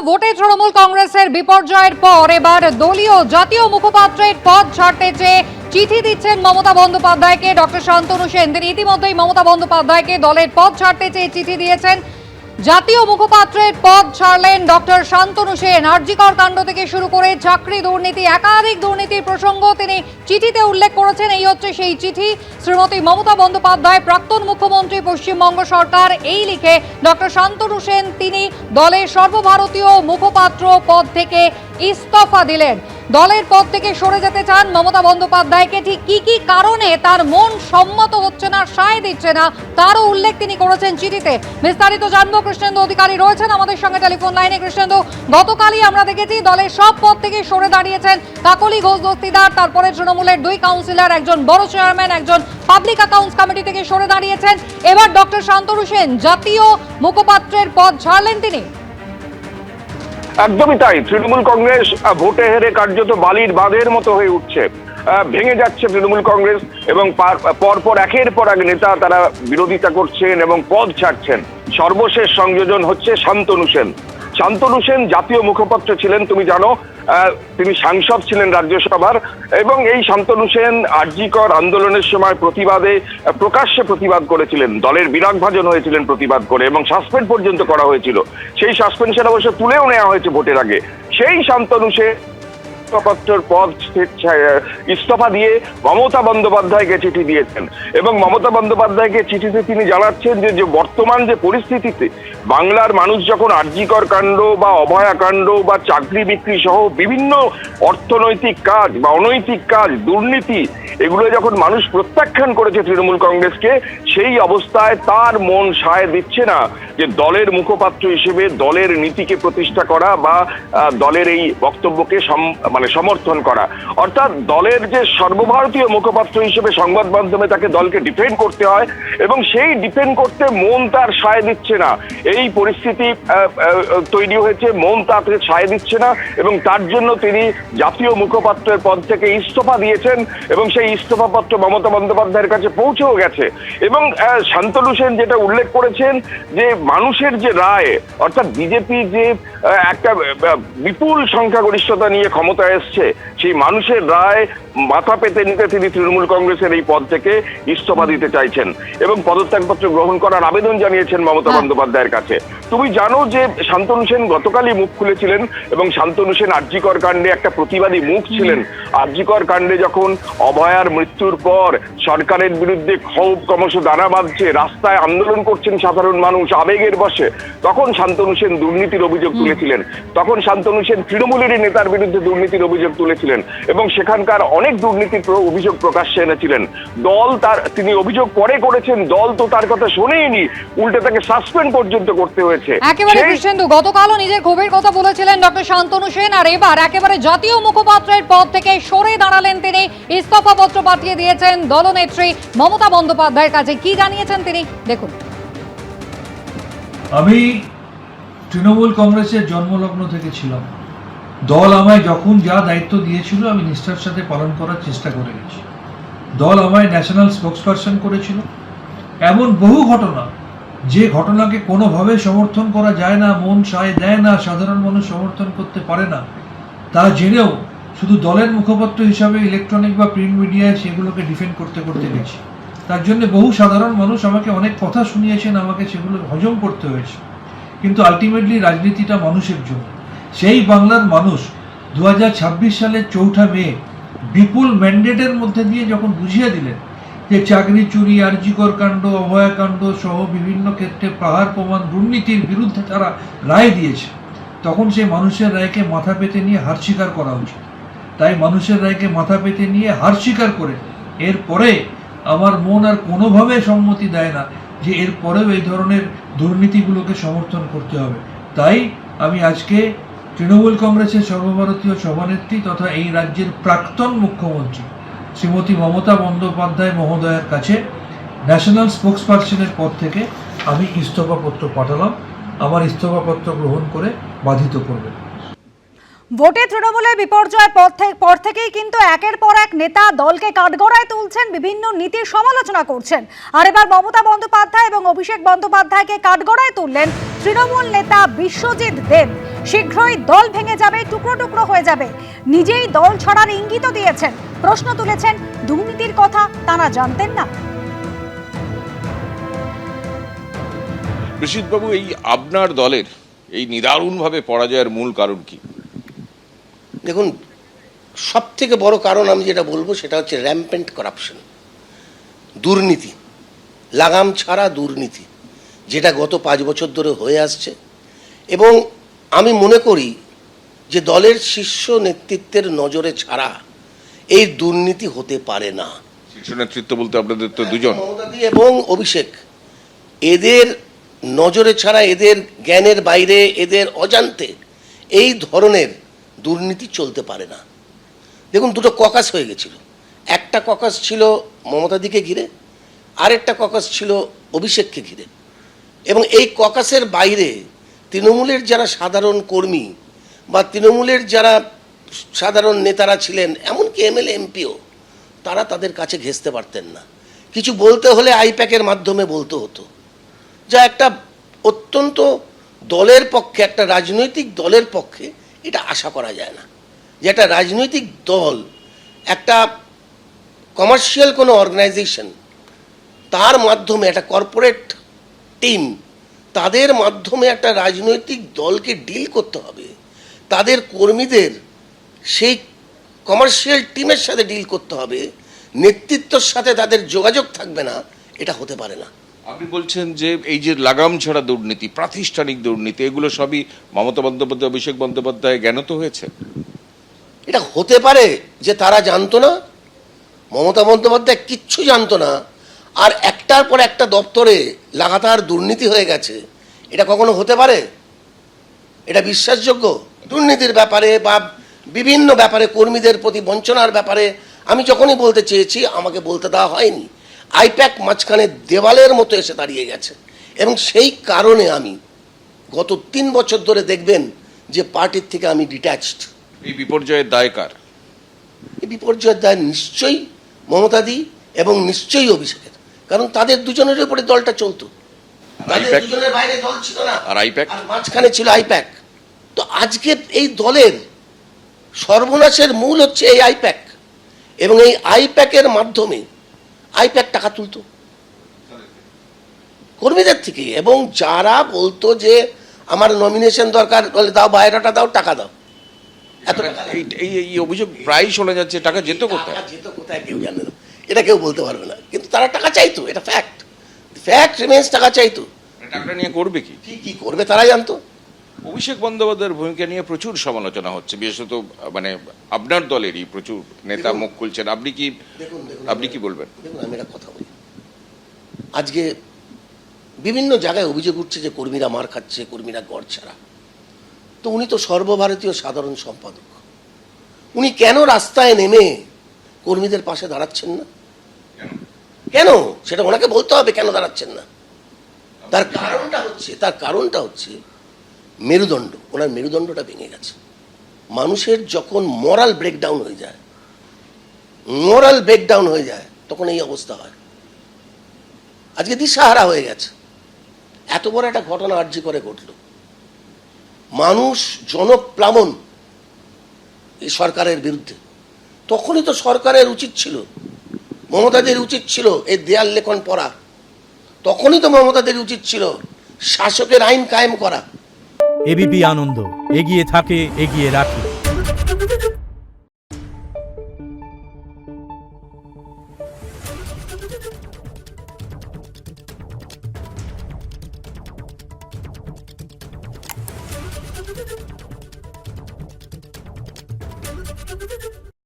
ভোটে তৃণমূল কংগ্রেসের বিপর্যয়ের পর এবার দলীয় জাতীয় মুখপাত্রের পদ ছাড়তে চেয়ে চিঠি দিচ্ছেন মমতা বন্দ্যোপাধ্যায়কে ডক্টর শান্তনু সেন। তিনি ইতিমধ্যেই মমতা বন্দ্যোপাধ্যায়কে দলের পদ ছাড়তে চেয়ে চিঠি দিয়েছেন। জাতীয় মুখপাত্রের পদ ছাড়লেন ডক্টর শান্তনু সেন। আরজিকর কাণ্ড থেকে শুরু করে চাকরি দুর্নীতি, একাধিক দুর্নীতির প্রসঙ্গ তিনি চিঠিতে উল্লেখ করেছেন। এই হচ্ছে সেই চিঠি। শ্রীমতী মমতা বন্দ্যোপাধ্যায়, প্রাক্তন মুখ্যমন্ত্রী, পশ্চিমবঙ্গ সরকার, এই লিখে ডক্টর শান্তনু সেন তিনি দলের সর্বভারতীয় মুখপাত্র পদ থেকে ইস্তফা দিলেন। দলের পদ থেকে সরে যেতে চান মমতা বন্দ্যোপাধ্যায়কে। ঠিক কি কি কারণে তার মন সম্মত হচ্ছে না, সায় দিচ্ছে না, তারও উল্লেখ তিনি করেছেন চিঠিতে। বিস্তারিত জানবো, কৃষ্ণেন্দু অধিকারী রয়েছেন আমাদের সঙ্গে টেলিফোন লাইনে। কৃষ্ণেন্দু, গতকালই আমরা দেখেছি দলের সব পদ থেকে সরে দাঁড়িয়েছেন কাকলি ঘোষ দস্তিদার, তারপরে তৃণমূলের 2 কাউন্সিলর, একজন বড় চেয়ারম্যান, একজন পাবলিক অ্যাকাউন্টস কমিটি থেকে সরে দাঁড়িয়েছেন। এবার ডক্টর শান্তনু সেন জাতীয় মুখপাত্রের পদ ছাড়লেন তিনি। একদমই তাই। তৃণমূল কংগ্রেস ভোটে হেরে কার্যত বালির বাঁধের মতো হয়ে উঠছে, ভেঙে যাচ্ছে তৃণমূল কংগ্রেস, এবং পরপর একের পর এক নেতা তারা বিরোধিতা করছেন এবং পদ ছাড়ছেন। সর্বশেষ সংযোজন হচ্ছে শান্তনু সেন। শান্তনু সেন জাতীয় মুখপাত্র ছিলেন, তুমি জানো, তিনি সাংসদ ছিলেন রাজ্যসভার, এবং এই শান্তনু সেন আরজিকর আন্দোলনের সময় প্রকাশ্যে প্রতিবাদ করেছিলেন। দলের বিরাগভাজন হয়েছিলেন প্রতিবাদ করে, এবং সাসপেন্ড পর্যন্ত করা হয়েছিল। সেই সাসপেনশন অবশ্য তুলেও নেওয়া হয়েছে ভোটের আগে। সেই শান্তনু সেন মুখপাত্রের পদ ইস্তফা দিয়ে মমতা বন্দ্যোপাধ্যায়কে চিঠি দিয়েছেন, এবং মমতা বন্দ্যোপাধ্যায়কে চিঠিতে তিনি জানাচ্ছেন যে বর্তমান যে পরিস্থিতিতে বাংলার মানুষ যখন আরজিকর কাণ্ড বা অভয়া কাণ্ড বা চাকরি বিক্রি সহ বিভিন্ন অর্থনৈতিক কাজ বা অনৈতিক কাজ, দুর্নীতি, এগুলো যখন মানুষ প্রত্যাখ্যান করেছে তৃণমূল কংগ্রেসকে, সেই অবস্থায় তার মন সায় দিচ্ছে না যে দলের মুখপাত্র হিসেবে দলের নীতিকে প্রতিষ্ঠা করা বা দলের এই বক্তব্যকে সমর্থন করা। অর্থাৎ দলের যে সর্বভারতীয় মুখপাত্র হিসেবে সংবাদ মাধ্যমে তাকে দলকে ডিফেন্ড করতে হয়, এবং সেই ডিফেন্ড করতে মন তার সায় দিচ্ছে না। এই পরিস্থিতি তৈরি হয়েছে, মন তাকে সায় দিচ্ছে না, এবং তার জন্য তিনি জাতীয় মুখপাত্রের পদ থেকে ইস্তফা দিয়েছেন, এবং সেই ইস্তফাপত্র মমতা বন্দ্যোপাধ্যায়ের কাছে পৌঁছেও গেছে। এবং শান্তনু সেন যেটা উল্লেখ করেছেন যে মানুষের যে রায়, অর্থাৎ বিজেপি যে একটা বিপুল সংখ্যাগরিষ্ঠতা নিয়ে ক্ষমতায় এসছে, সেই মানুষের রায় মাথা পেতে নিতে তিনি তৃণমূল কংগ্রেসের এই পদ থেকে ইস্তফা দিতে চাইছেন, এবং পদত্যাগপত্র গ্রহণ করার আবেদন জানিয়েছেন মমতা বন্দ্যোপাধ্যায়ের কাছে। তুমি জানো যে শান্তনু সেন গতকালই মুখ খুলেছিলেন, এবং শান্তনু সেন আরজিকর কাণ্ডে একটা প্রতিবাদী মুখ ছিলেন। আরজিকর কাণ্ডে যখন অভয়ার মৃত্যুর পর সরকারের বিরুদ্ধে ক্ষোভ ক্রমশ দানা বাঁধছে, রাস্তায় আন্দোলন করছেন সাধারণ মানুষ আবেগের বশে, তখন শান্তনু সেন দুর্নীতির অভিযোগ তুলেছিলেন। তখন শান্তনু সেন তৃণমূলেরই নেতার বিরুদ্ধে দুর্নীতির অভিযোগ তুলেছিলেন, এবং সেখানকার অনেক দুর্নীতির অভিযোগ প্রকাশ্যে এনেছিলেন। দল তিনি অভিযোগ পরে করেছেন, দল তো তার কথা শোনেইনি, উল্টে তাকে সাসপেন্ড পর্যন্ত করতে হয়েছে। একেবারে কৃষ্ণেন্দু, গতকালও নিজের ক্ষোভের কথা বলেছিলেন ডক্টর শান্তনু সেন, আর এবার একেবারে জাতীয় মুখপাত্রের পদ থেকে সরে দাঁড়ালেন তিনি। ইস্তফা পত্র পাঠিয়ে দিয়েছেন দলনেত্রী মমতা বন্দ্যোপাধ্যায়ের কাছে। কি জানিয়েছেন তিনি, দেখুন। আমি তৃণমূল কংগ্রেসের জন্মলগ্ন থেকে ছিলাম। দল আমায় যখন যা দায়িত্ব দিয়েছিল আমি নিষ্ঠার সাথে পালন করার চেষ্টা করে গেছি। দল আমায় ন্যাশনাল স্পোক্সপারসন করেছিল। এমন বহু ঘটনা, যে ঘটনাকে কোনোভাবে সমর্থন করা যায় না, মন সায় দেয় না, সাধারণ মানুষ সমর্থন করতে পারে না, তা জেনেও শুধু দলের মুখপাত্র হিসাবে ইলেকট্রনিক বা প্রিন্ট মিডিয়ায় সেগুলোকে ডিফেন্ড করতে করতে গেছি। তার জন্য বহু সাধারণ মানুষ আমাকে অনেক কথা শুনিয়েছেন, আমাকে সেগুলো হজম করতে হয়েছে। কিন্তু আলটিমেটলি রাজনীতিটা মানুষের জন্য। সেই বাংলার মানুষ 2026 সালের 4 মে বিপুল ম্যান্ডেটের মধ্যে দিয়ে যখন বুঝিয়ে দিলেন যে চাকরি চুরি, আরজিকর কাণ্ড, অভয়াকাণ্ড সহ বিভিন্ন ক্ষেত্রে পাহাড় প্রমাণ দুর্নীতির বিরুদ্ধে তারা রায় দিয়েছে, তখন সেই মানুষের রায়কে মাথা পেতে নিয়ে হার স্বীকার করা উচিত। তাই মানুষের রায়কে মাথা পেতে নিয়ে হার স্বীকার করে এরপরে আমার মন আর কোনোভাবে সম্মতি দেয় না যে এরপরেও এই ধরনের দুর্নীতিগুলোকে সমর্থন করতে হবে। তাই আমি আজকে তৃণমূল কংগ্রেসের সর্বভারতীয় সভানেত্রী তথা এই রাজ্যের প্রাক্তন মুখ্যমন্ত্রী শ্রীমতী মমতা বন্দ্যোপাধ্যায় মহোদয়ের কাছে ন্যাশনাল স্পোক্সপারসনের পদ থেকে আমি ইস্তফাপত্র পাঠালাম। আমার ইস্তফাপত্র গ্রহণ করে বাধিত করবেন। ভোটে তৃণমূলের বিপর্যয়ের পর থেকেই কিন্তু একের পর এক নেতা দলকে কাঠগড়ায় তুলছেন, বিভিন্ন নীতির সমালোচনা করছেন। আর এবার মমতা বন্দ্যোপাধ্যায় এবং অভিষেক বন্দ্যোপাধ্যায়কে কাঠগড়ায় তুললেন তৃণমূল নেতা বিশ্বজিৎ দেব। শীঘ্রই দল ভেঙে যাবে, টুকরো টুকরো হয়ে যাবে। নিজেই দল ছড়ার ইঙ্গিতও দিয়েছেন। প্রশ্ন তুলেছেন, দুর্নীতির কথা তারা জানতেন না? বাবু, এই আপনার দলের এই নিদারুণভাবে পরাজয়ের মূল কারণ কি? দেখুন, সব থেকে বড় কারণ আমি যেটা বলবো সেটা হচ্ছে র্যাম্পেন্ট করাপশন, দুর্নীতি, লাগাম ছাড়া দুর্নীতি, যেটা গত 5 বছর ধরে হয়ে আসছে। এবং আমি মনে করি যে দলের শীর্ষ নেতৃত্বের নজরে ছাড়া এই দুর্নীতি হতে পারে না। শীর্ষ নেতৃত্ব বলতে আপনাদের তো দুজন, মমতাদি এবং অভিষেক, এদের নজরে ছাড়া, এদের জ্ঞানের বাইরে, এদের অজান্তে এই ধরনের দুর্নীতি চলতে পারে না। দেখুন, দুটো ককাস হয়ে গেছিল। একটা ককাস ছিল মমতাদিকে ঘিরে, আরেকটা ককাস ছিল অভিষেককে ঘিরে। এবং এই ককাসের বাইরে তৃণমূলের যারা সাধারণ কর্মী বা তৃণমূলের যারা সাধারণ নেতারা ছিলেন, এমনকি এমএলএ এমপিও, তারা তাদের কাছে ঘেঁষতে পারতেন না। কিছু বলতে হলে আইপ্যাকের মাধ্যমে বলতে হতো, যা একটা অত্যন্ত দলের পক্ষে, একটা রাজনৈতিক দলের পক্ষে এটা আশা করা যায় না যে একটা রাজনৈতিক দল, একটা কমার্শিয়াল কোনো অর্গানাইজেশন, তার মাধ্যমে একটা কর্পোরেট টিম, তাদের মাধ্যমে একটা রাজনৈতিক দলকে ডিল করতে হবে, তাদের কর্মীদের সেই কমার্শিয়াল টিমের সাথে ডিল করতে হবে, নেতৃত্বের সাথে তাদের যোগাযোগ থাকবে না, এটা হতে পারে না। আপনি বলছেন যে এই যে লাগাম ছাড়া দুর্নীতি, প্রাতিষ্ঠানিক দুর্নীতি, এগুলো সবই মমতা বন্দ্যোপাধ্যায়, অভিষেক বন্দ্যোপাধ্যায় জ্ঞানত হয়েছে? এটা হতে পারে যে তারা জানতো না, মমতা বন্দ্যোপাধ্যায় কিচ্ছু জানতো না, আর একটার পর একটা দপ্তরে লাগাতার দুর্নীতি হয়ে গেছে। এটা কখনো হতে পারে? এটা বিশ্বাসযোগ্য? দুর্নীতির ব্যাপারে বা বিভিন্ন ব্যাপারে, কর্মীদের প্রতি বঞ্চনার ব্যাপারে আমি যখনই বলতে চেয়েছি, আমাকে বলতে দেওয়া হয়নি। আইপ্যাক মাঝখানে দেওয়ালের মতো এসে দাঁড়িয়ে গেছে। এবং সেই কারণে আমি গত 3 বছর ধরে দেখবেন যে পার্টির থেকে আমি ডিট্যাচড। এই বিপর্যয়ের দায় কার? এই বিপর্যয়ের দায় নিশ্চয়ই মমতাদি এবং নিশ্চয়ই অভিষেকের, কারণ তাদের দুজনের উপরে দলটা চলতো। তাদের আইপ্যাক? দুজনের বাইরে দল ছিল না। আর আইপ্যাক? আর মাঝখানে ছিল আইপ্যাক। তো আজকে এই দলের সর্বনাশের মূল হচ্ছে এই আইপ্যাক। এবং এই আইপ্যাকের মাধ্যমে আইপ্যাক টাকা তুলতো কর্মীদের থেকে। এবং যারা বলতো যে আমার নমিনেশন দরকার, বলে দাও, বায়োডাটা দাও, টাকা দাও, এত টাকা দাও। এই অভিযোগ প্রায় শোনা যাচ্ছে। টাকা যেত কোথায়? টাকা যেত কোথায় কেউ জানে না, এটা কেউ বলতে পারবে না। কিন্তু তারা টাকা চাইতো, এটা ফ্যাক্ট। ফ্যাক্ট রিমেন্স, টাকা চাইতো। টাকা নিয়ে করবে কি? কি করবে তারা জানতো। অভিষেক বন্দ্যোপাধ্যায়ের ভূমিকা নিয়ে প্রচুর সমালোচনা হচ্ছে, বিশেষত মানে আপনার দলেরই প্রচুর নেতা মুখ খুলছেন। আপনি কি বলবেন? দেখুন, আমি একটা কথা বলি। আজকে বিভিন্ন জায়গায় অভিযোগ উঠছে যে কর্মীরা মার খাচ্ছে, কর্মীরা গড় ছাড়া। তো উনি তো সর্বভারতীয় সাধারণ সম্পাদক, উনি কেন রাস্তায় নেমে কর্মীদের পাশে দাঁড়াচ্ছেন না? কেন? সেটা ওনাকে বলতে হবে কেন দাঁড়াচ্ছেন না। তার কারণটা হচ্ছে মেরুদণ্ড। ওনার মেরুদণ্ডটা ভেঙে গেছে। মানুষের যখন মোরাল ব্রেকডাউন হয়ে যায়, তখন এই অবস্থা হয়। আজকে দিশাহারা হয়ে গেছে। এত বড় একটা ঘটনা আরজি করে ঘটল, মানুষ জনপ্লাবন এই সরকারের বিরুদ্ধে। তখনই তো সরকারের উচিত ছিল, মমতাদের উচিত ছিল এই দেয়াল লেখন পড়া। তখনই তো মমতাদের উচিত ছিল শাসকের আইন কায়েম করা। এবিপি আনন্দ, এগিয়ে থাকে, এগিয়ে রাখে।